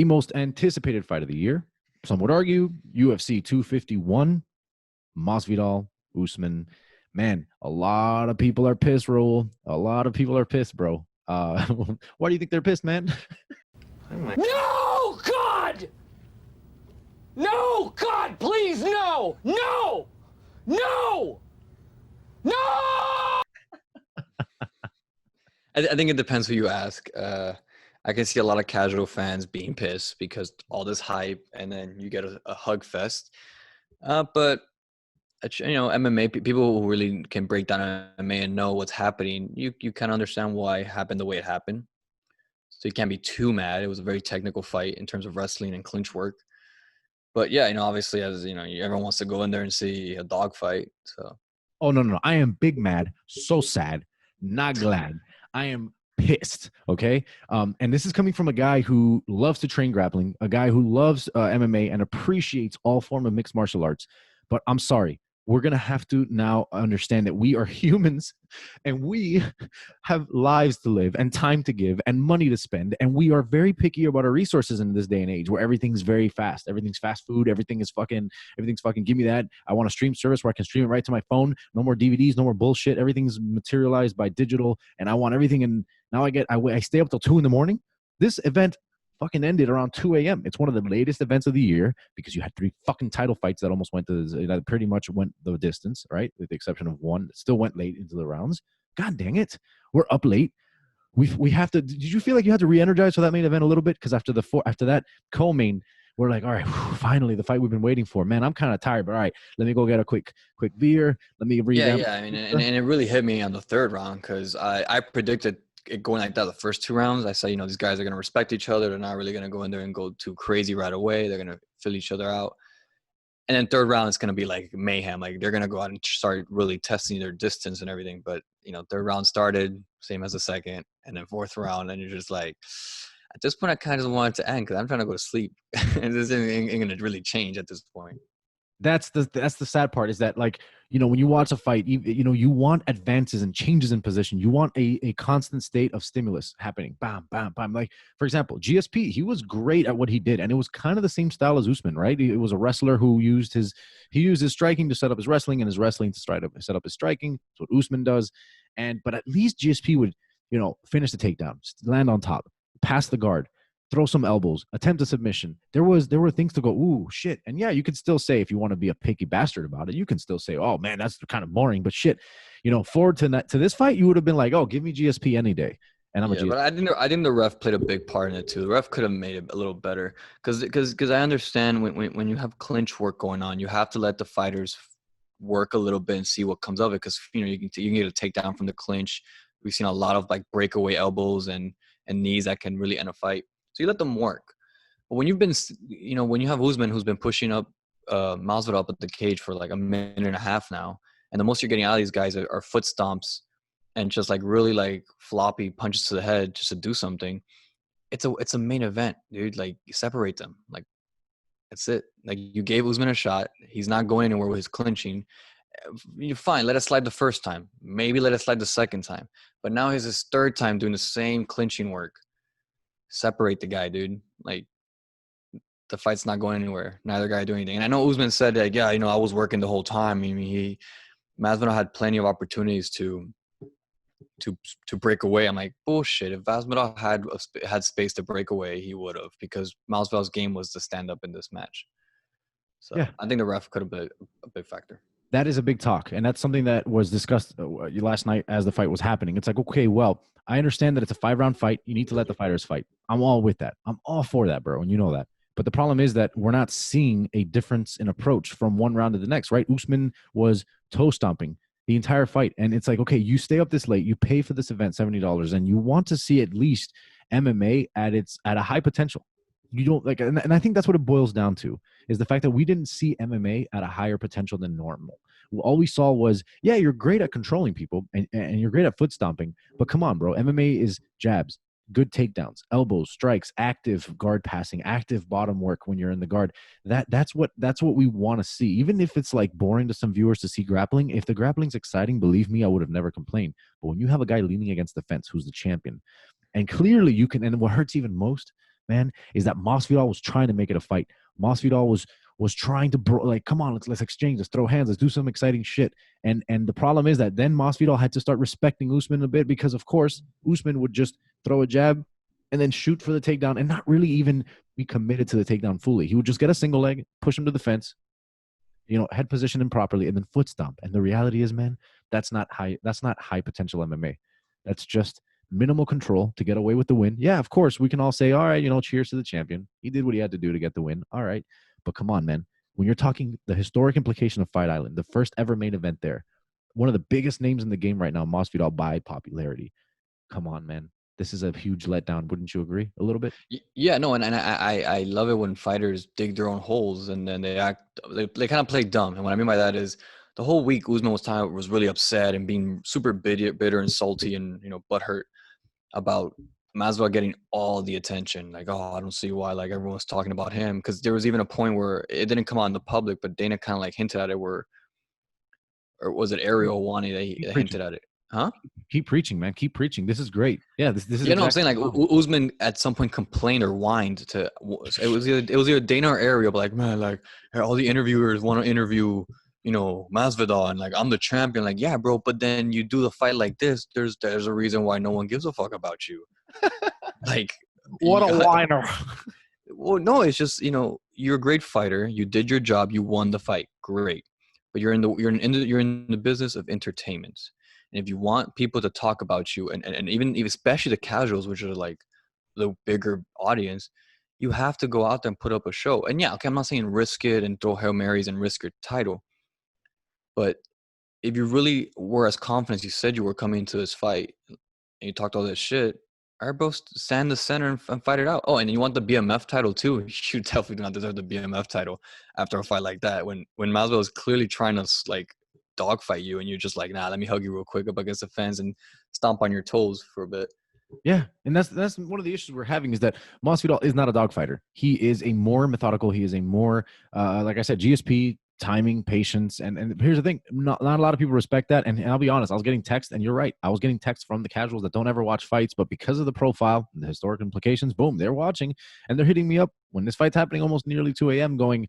the most anticipated fight of the year. Some would argue UFC 251, Masvidal, Usman. Man, a lot of people are pissed, Raul. A lot of people are pissed, bro. Why do you think they're pissed, man? No, God! No, God, please, no! No! No! No! I think it depends who you ask. I can see a lot of casual fans being pissed because all this hype, and then you get a hug fest. But MMA people who really can break down MMA and know what's happening, you kind of understand why it happened the way it happened. So you can't be too mad. It was a very technical fight in terms of wrestling and clinch work. But yeah, obviously, as everyone wants to go in there and see a dog fight. So. Oh no! I am big mad, so sad, not glad. I am pissed. Okay, and this is coming from a guy who loves to train grappling, a guy who loves MMA and appreciates all form of mixed martial arts. But I'm sorry, we're gonna have to now understand that we are humans, and we have lives to live, and time to give, and money to spend, and we are very picky about our resources in this day and age, where everything's very fast. Everything's fast food. Everything's fucking. Give me that. I want a stream service where I can stream it right to my phone. No more DVDs. No more bullshit. Everything's materialized by digital, and I want everything. And now I stay up till 2 a.m. This event fucking ended around 2 a.m. It's one of the latest events of the year because you had 3 fucking title fights that almost that pretty much went the distance, right? With the exception of one that still went late into the rounds. God dang it. We're up late. We have to. Did you feel like you had to re-energize for that main event a little bit? Because after that co-main, we're like, all right, finally the fight we've been waiting for. Man, I'm kind of tired, but all right, let me go get a quick beer. Let me read. Yeah. I mean, and it really hit me on the third round because I predicted it going like that the first 2 rounds. I said, these guys are going to respect each other. They're not really going to go in there and go too crazy right away. They're going to fill each other out. And then third round, it's going to be like mayhem. Like they're going to go out and start really testing their distance and everything. But, third round started, same as the second. And then fourth round, and you're just like, at this point, I kind of just want it to end because I'm trying to go to sleep. And this ain't going to really change at this point. That's the sad part is that, like, when you watch a fight, you want advances and changes in position. You want a constant state of stimulus happening. Bam, bam, bam. Like, for example, GSP, he was great at what he did. And it was kind of the same style as Usman, right? It was a wrestler who used his striking to set up his wrestling and his wrestling to set up his striking. That's what Usman does. But at least GSP would, finish the takedown, land on top, pass the guard, throw some elbows, attempt a submission. There were things to go, ooh, shit. And yeah, you could still say, if you want to be a picky bastard about it, you can still say, oh man, that's kind of boring. But shit, forward to this fight, you would have been like, oh, give me GSP any day. And I'm a GSP. But I think the ref played a big part in it too. The ref could have made it a little better because I understand when you have clinch work going on, you have to let the fighters work a little bit and see what comes of it. Because you can get a takedown from the clinch. We've seen a lot of like breakaway elbows and knees that can really end a fight. So you let them work. But when when you have Usman who's been pushing up Masvidal up at the cage for like a minute and a half now, and the most you're getting out of these guys are foot stomps and just like really like floppy punches to the head just to do something. It's a main event, dude. Like, you separate them. Like, that's it. Like, you gave Usman a shot. He's not going anywhere with his clinching. You're fine. Let it slide the first time. Maybe let it slide the second time. But now he's his third time doing the same clinching work. Separate the guy, dude. Like, the fight's not going anywhere. Neither guy doing anything. And I know Usman said that, yeah, I was working the whole time. I mean, Masvidal had plenty of opportunities to break away. I'm like, bullshit. If Masvidal had space to break away, he would have, because Masvidal's game was to stand up in this match. So yeah. I think the ref could have been a big factor. That is a big talk, and that's something that was discussed last night as the fight was happening. It's like, okay, well, I understand that it's a 5-round fight. You need to let the fighters fight. I'm all with that. I'm all for that, bro, and you know that. But the problem is that we're not seeing a difference in approach from one round to the next, right? Usman was toe stomping the entire fight, and it's like, okay, you stay up this late, you pay for this event $70, and you want to see at least MMA at a high potential. You don't like, and I think that's what it boils down to, is the fact that we didn't see MMA at a higher potential than normal. All we saw was, yeah, you're great at controlling people and you're great at foot stomping, but come on, bro. MMA is jabs, good takedowns, elbows, strikes, active guard passing, active bottom work when you're in the guard. That's what we want to see. Even if it's like boring to some viewers to see grappling, if the grappling's exciting, believe me, I would have never complained. But when you have a guy leaning against the fence who's the champion, and clearly you can, and what hurts even most, man, is that Masvidal was trying to make it a fight. Masvidal was trying to like, come on, let's exchange, let's throw hands, let's do some exciting shit. And the problem is that then Masvidal had to start respecting Usman a bit because, of course, Usman would just throw a jab and then shoot for the takedown and not really even be committed to the takedown fully. He would just get a single leg, push him to the fence, head position him properly, and then foot stomp. And the reality is, man, that's not high potential MMA. That's just minimal control to get away with the win. Yeah, of course, we can all say, all right, cheers to the champion. He did what he had to do to get the win. All right. But come on, man. When you're talking the historic implication of Fight Island, the first ever main event there, one of the biggest names in the game right now, Masvidal by popularity. Come on, man. This is a huge letdown. Wouldn't you agree a little bit? Yeah, no, and I love it when fighters dig their own holes and then they kind of play dumb. And what I mean by that is the whole week Usman was really upset and being super bitter and salty and butthurt about Masvidal getting all the attention. Like, oh, I don't see why like everyone's talking about him, because there was even a point where it didn't come out in the public, but Dana kind of like hinted at it, or was it Ariel Wani that hinted at it? Huh? Keep preaching, man. Keep preaching. This is great. Yeah, this is. Yeah, no, I'm saying like Usman at some point complained or whined to. It was either Dana or Ariel, but like, man, like all the interviewers want to interview, Masvidal, and like I'm the champion. Like, yeah, bro, but then you do the fight like this. There's a reason why no one gives a fuck about you. Like, what a whiner. Well, no, it's just you're a great fighter. You did your job. You won the fight. Great, but you're in the business of entertainment. And if you want people to talk about you, and even especially the casuals, which are like the bigger audience, you have to go out there and put up a show. And yeah, okay, I'm not saying risk it and throw Hail Marys and risk your title. But if you really were as confident as you said you were coming into this fight, and you talked all this shit, all right, bro, stand the center and fight it out. Oh, and you want the BMF title too? You definitely do not deserve the BMF title after a fight like that. When Masvidal is clearly trying to like dogfight you and you're just like, nah, let me hug you real quick up against the fence and stomp on your toes for a bit. Yeah, and that's one of the issues we're having, is that Masvidal is not a dogfighter. He is a more methodical. He is a more, like I said, GSP, timing, patience, and here's the thing: not a lot of people respect that. And I'll be honest, I was getting text, and you're right, I was getting text from the casuals that don't ever watch fights, but because of the profile, the historic implications, boom, they're watching, and they're hitting me up when this fight's happening, almost nearly 2 a.m., going,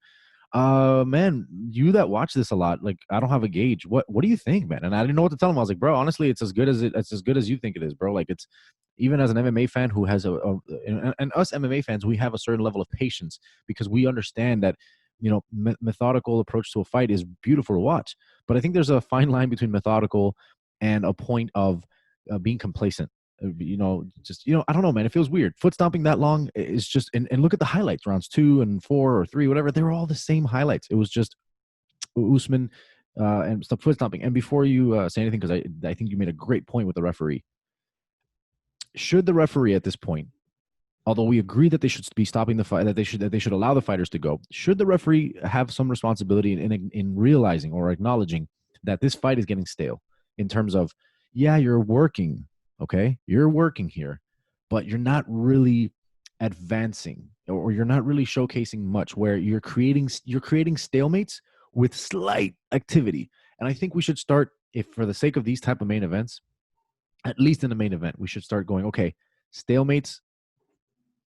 man, you that watch this a lot, like, I don't have a gauge. What do you think, man? And I didn't know what to tell him. I was like, bro, honestly, it's as good as you think it is, bro. Like, it's, even as an MMA fan who has and us MMA fans, we have a certain level of patience because we understand that, methodical approach to a fight is beautiful to watch. But I think there's a fine line between methodical and a point of being complacent. I don't know, man. It feels weird. Foot stomping that long is just, and look at the highlights, rounds 2 and 4 or 3, whatever. They were all the same highlights. It was just Usman and stuff, foot stomping. And before you say anything, because I think you made a great point with the referee. Should the referee at this point, although we agree that they should be stopping the fight, that they should allow the fighters to go, should the referee have some responsibility in realizing or acknowledging that this fight is getting stale, in terms of, yeah, you're working, okay, you're working here, but you're not really advancing, or you're not really showcasing much, where you're creating stalemates with slight activity. And I think we should start, if for the sake of these type of main events, at least in the main event, we should start going, okay, stalemates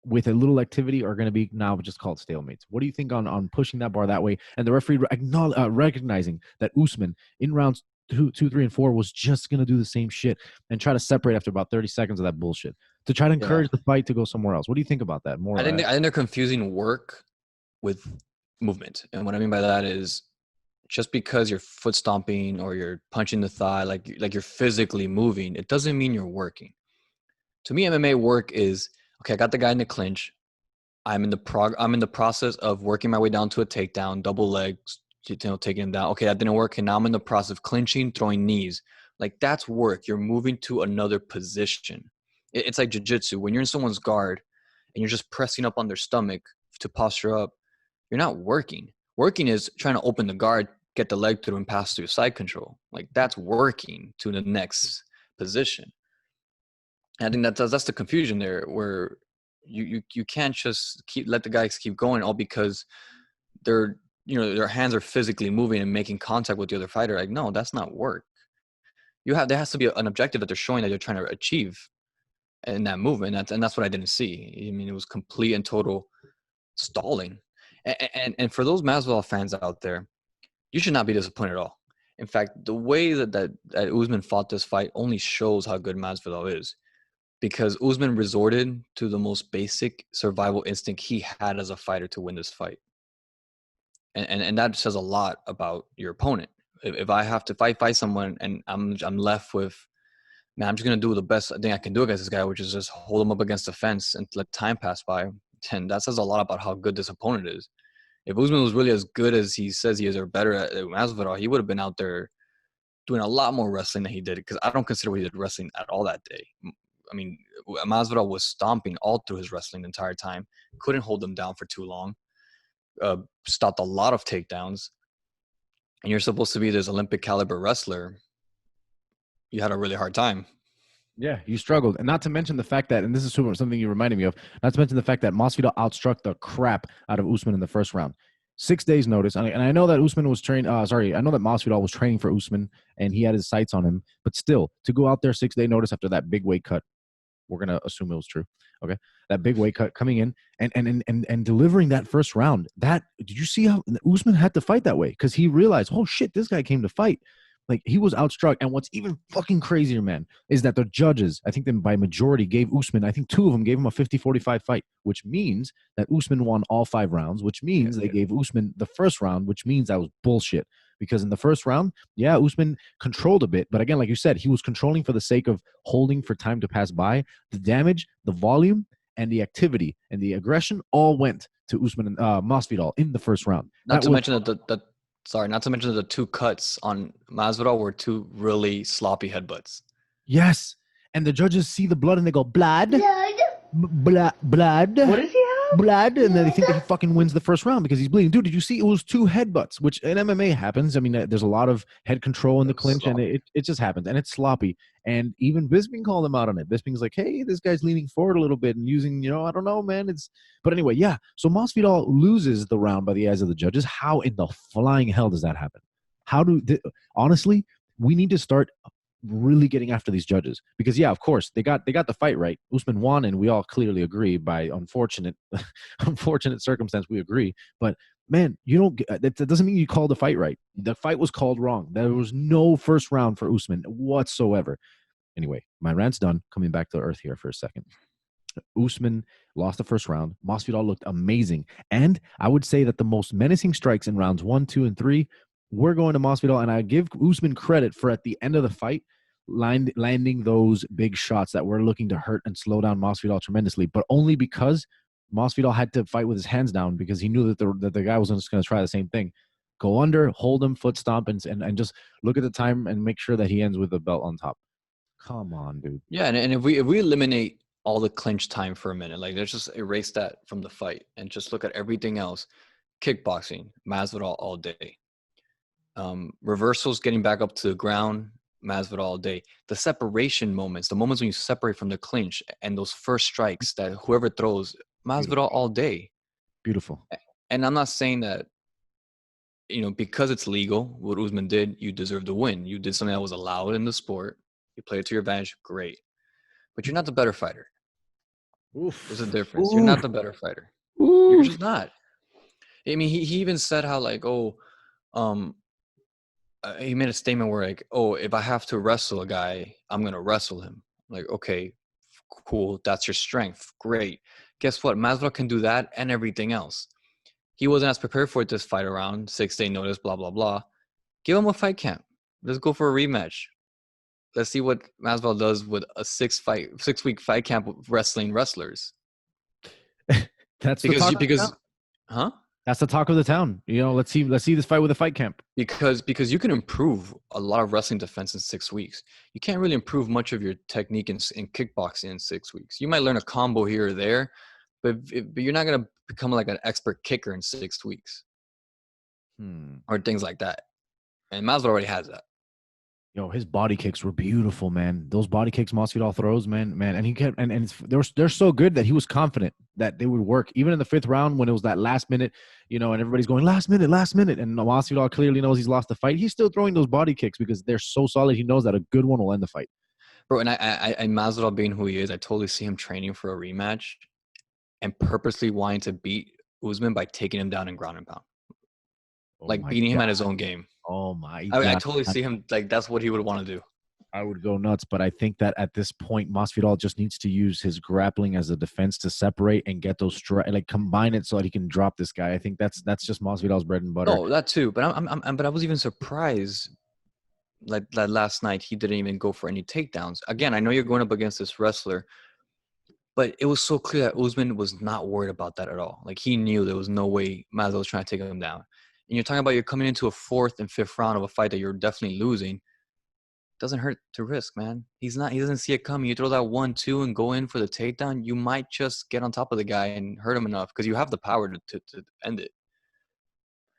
with a little activity are going to be now just called stalemates. What do you think on pushing that bar that way? And the referee recognizing that Usman in rounds 2, 3, and 4 was just going to do the same shit and try to separate after about 30 seconds of that bullshit to try to encourage the fight to go somewhere else. What do you think about that? I think they're confusing work with movement. And what I mean by that is, just because you're foot stomping or you're punching the thigh, like you're physically moving, it doesn't mean you're working. To me, MMA work is, okay, I got the guy in the clinch. I'm in the process of working my way down to a takedown, double legs, taking him down. Okay, that didn't work. And now I'm in the process of clinching, throwing knees. Like, that's work. You're moving to another position. It's like jiu-jitsu. When you're in someone's guard and you're just pressing up on their stomach to posture up, you're not working. Working is trying to open the guard, get the leg through, and pass through side control. Like, that's working to the next position. And I think that's the confusion there, where you can't just let the guys keep going all because their hands are physically moving and making contact with the other fighter. Like, no, that's not work. There has to be an objective that they're showing that they're trying to achieve. in that movement. And that's what I didn't see. I mean, it was complete and total stalling. And for those Masvidal fans out there, you should not be disappointed at all. In fact, the way that Usman fought this fight only shows how good Masvidal is, because Usman resorted to the most basic survival instinct he had as a fighter to win this fight. And that says a lot about your opponent. If I fight someone and I'm left with, man, I'm just gonna do the best thing I can do against this guy, which is just hold him up against the fence and let time pass by, and that says a lot about how good this opponent is. If Usman was really as good as he says he is, or better at Masvidal, he would have been out there doing a lot more wrestling than he did, because I don't consider what he did wrestling at all that day. I mean, Masvidal was stomping all through his wrestling the entire time, couldn't hold him down for too long, stopped a lot of takedowns, and you're supposed to be this Olympic caliber wrestler. You had a really hard time. Yeah, you struggled. And not to mention the fact that, and this is something you reminded me of, not to mention the fact that Masvidal outstruck the crap out of Usman in the first round. 6 days notice. And I know that Usman was I know that Masvidal was training for Usman and he had his sights on him, but still, to go out there 6 day notice after that big weight cut, we're going to assume it was true. Okay. That big weight cut coming in and delivering that first round. Did you see how Usman had to fight that way? Because he realized, oh shit, this guy came to fight. Like, he was outstruck. And what's even fucking crazier, man, is that the judges, I think them by majority, gave Usman, I think 2 of them gave him a 50-45 fight, which means that Usman won all 5 rounds, which means they gave Usman the first round, which means that was bullshit. Because in the first round, yeah, Usman controlled a bit. But again, like you said, he was controlling for the sake of holding for time to pass by. The damage, the volume, and the activity and the aggression all went to Usman and Masvidal in the first round. Not to mention that the 2 cuts on Masvidal were 2 really sloppy headbutts. Yes. And the judges see the blood and they go, blood. Blood. What does he have? Blood. And then they think that he fucking wins the first round because he's bleeding. Dude, did you see? It was 2 headbutts, which in MMA happens. I mean, there's a lot of head control in the clinch, and it just happens. And it's sloppy. And even Bisping called him out on it. Bisping's like, hey, this guy's leaning forward a little bit and using, I don't know, man. But anyway, yeah. So Masvidal loses the round by the eyes of the judges. How in the flying hell does that happen? Honestly, we need to start really getting after these judges, because yeah, of course they got the fight right. Usman won, and we all clearly agree by unfortunate circumstance. We agree, but man, that doesn't mean you called the fight right. The fight was called wrong. There was no first round for Usman whatsoever. Anyway, my rant's done. Coming back to earth here for a second. Usman lost the first round. Masvidal looked amazing, and I would say that the most menacing strikes in rounds 1, 2, and 3 were going to Masvidal, and I give Usman credit for at the end of the fight landing those big shots that were looking to hurt and slow down Masvidal tremendously, but only because Masvidal had to fight with his hands down, because he knew that the guy was just going to try the same thing. Go under, hold him, foot stomp, and just look at the time and make sure that he ends with the belt on top. Come on, dude. Yeah, and if we eliminate all the clinch time for a minute, like, let's just erase that from the fight and just look at everything else. Kickboxing, Masvidal all day. Reversals, getting back up to the ground, Masvidal all day. The separation moments, the moments when you separate from the clinch and those first strikes that whoever throws, Masvidal all day. Beautiful. And I'm not saying that, because it's legal, what Usman did, you deserve to win. You did something that was allowed in the sport. You played it to your advantage, great. But you're not the better fighter. Oof. There's a difference. Oof. You're not the better fighter. Oof. You're just not. I mean, he even said how, like, he made a statement where, like, if I have to wrestle a guy, I'm going to wrestle him. Like, okay, cool. That's your strength. Great. Guess what? Masvidal can do that and everything else. He wasn't as prepared for this fight around, 6-day notice, blah, blah, blah. Give him a fight camp. Let's go for a rematch. Let's see what Masvidal does with a 6-week fight camp with wrestling wrestlers. That's huh? That's the talk of the town. Let's see this fight with a fight camp. Because you can improve a lot of wrestling defense in 6 weeks. You can't really improve much of your technique in kickboxing in 6 weeks. You might learn a combo here or there, but you're not going to become like an expert kicker in 6 weeks. Or things like that. And Masvidal already has that. His body kicks were beautiful, man. Those body kicks Masvidal throws, man, and he kept and they're so good that he was confident that they would work. Even in the 5th round when it was that last minute, and everybody's going last minute, and Masvidal clearly knows he's lost the fight. He's still throwing those body kicks because they're so solid. He knows that a good one will end the fight. Bro, and I Masvidal being who he is, I totally see him training for a rematch and purposely wanting to beat Usman by taking him down and ground and pound, Oh like my beating him god. at his own game. Oh my. I Yeah. totally see him like that's what he would want to do. I would go nuts, but I think that at this point, Masvidal just needs to use his grappling as a defense to separate and get those like combine it so that he can drop this guy. I think that's just Masvidal's bread and butter. No, that too. But but I was even surprised like that last night he didn't even go for any takedowns. Again, I know you're going up against this wrestler, but it was so clear that Usman was not worried about that at all. Like he knew there was no way Masvidal was trying to take him down. And you're talking about you're coming into a fourth and fifth round of a fight that you're definitely losing. Doesn't hurt to risk, man. He doesn't see it coming. You throw that 1-2 and go in for the takedown, you might just get on top of the guy and hurt him enough because you have the power to end it.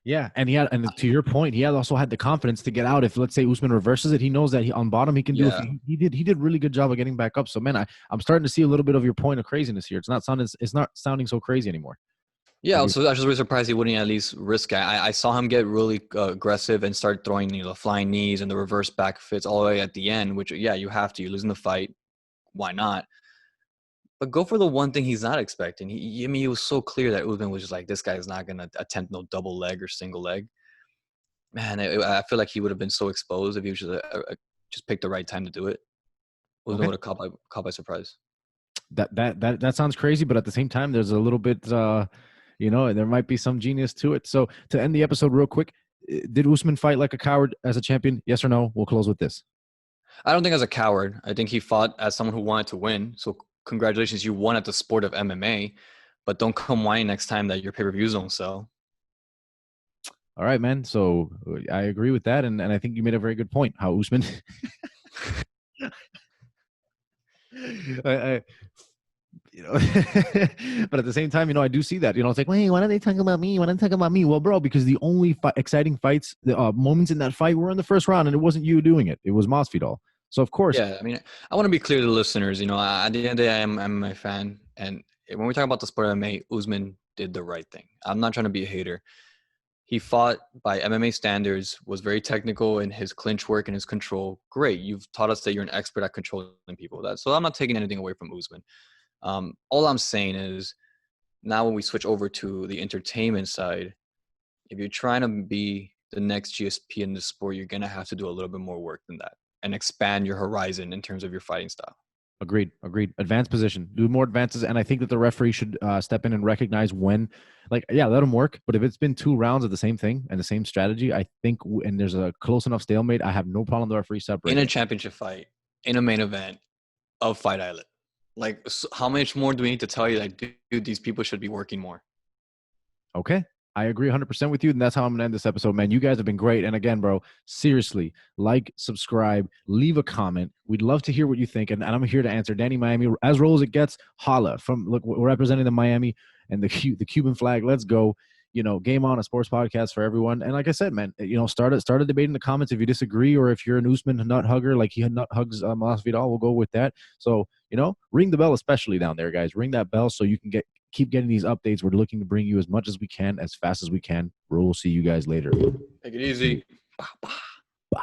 Yeah, and and to your point, he had also had the confidence to get out. If let's say Usman reverses it, he knows that on bottom he can do Yeah. it. He did really good job of getting back up. So man, I'm starting to see a little bit of your point of craziness here. It's not sounding so crazy anymore. Yeah, Like so I was really surprised he wouldn't at least risk it. I saw him get really aggressive and start throwing the flying knees and the reverse back fits all the way at the end, which, yeah, you have to. You're losing the fight. Why not? But go for the one thing he's not expecting. I mean, it was so clear that Usman was just like, this guy is not going to attempt no double leg or single leg. Man, I feel like he would have been so exposed if he was just picked the right time to do it. Usman would have caught by surprise. That sounds crazy, but at the same time, there's a little bit, there might be some genius to it. So to end the episode real quick, did Usman fight like a coward as a champion? Yes or no? We'll close with this. I don't think as a coward. I think he fought as someone who wanted to win. So congratulations, you won at the sport of MMA, but don't come whining next time that your pay-per-views don't sell. All right, man. So I agree with that, and I think you made a very good point. How Usman, I but at the same time, I do see that. It's like, wait, why don't they talk about me? Why don't they talk about me? Well, bro, because the only exciting fights, the moments in that fight were in the first round, and it wasn't you doing it. It was Masvidal. So of course, Yeah, I mean, I want to be clear to the listeners. At the end of the day, I'm a fan, and when we talk about the sport of MMA, Usman did the right thing. I'm not trying to be a hater. He fought by MMA standards, was very technical in his clinch work and his control. Great, you've taught us that you're an expert at controlling people. So I'm not taking anything away from Usman. All I'm saying is now when we switch over to the entertainment side, if you're trying to be the next GSP in the sport, you're going to have to do a little bit more work than that and expand your horizon in terms of your fighting style. Agreed. Advanced position. Do more advances, and I think that the referee should step in and recognize when, let them work. But if it's been 2 rounds of the same thing and the same strategy, I think, and there's a close enough stalemate, I have no problem the referee separating. In a championship fight, in a main event of Fight Island, how much more do we need to tell you that, dude, these people should be working more? Okay. I agree 100% with you, and that's how I'm going to end this episode, man. You guys have been great. And again, bro, seriously, subscribe, leave a comment. We'd love to hear what you think, and I'm here to answer. Danny Miami, as roll as it gets, holla. We're representing the Miami and the Cuban flag. Let's go. Game On, a sports podcast for everyone. And like I said, man, start a debate in the comments if you disagree, or if you're an Usman nut hugger, like he nut hugs Masvidal, we'll go with that. So, ring the bell, especially down there, guys. Ring that bell so you can keep getting these updates. We're looking to bring you as much as we can, as fast as we can. We'll see you guys later. Take it easy. Wow.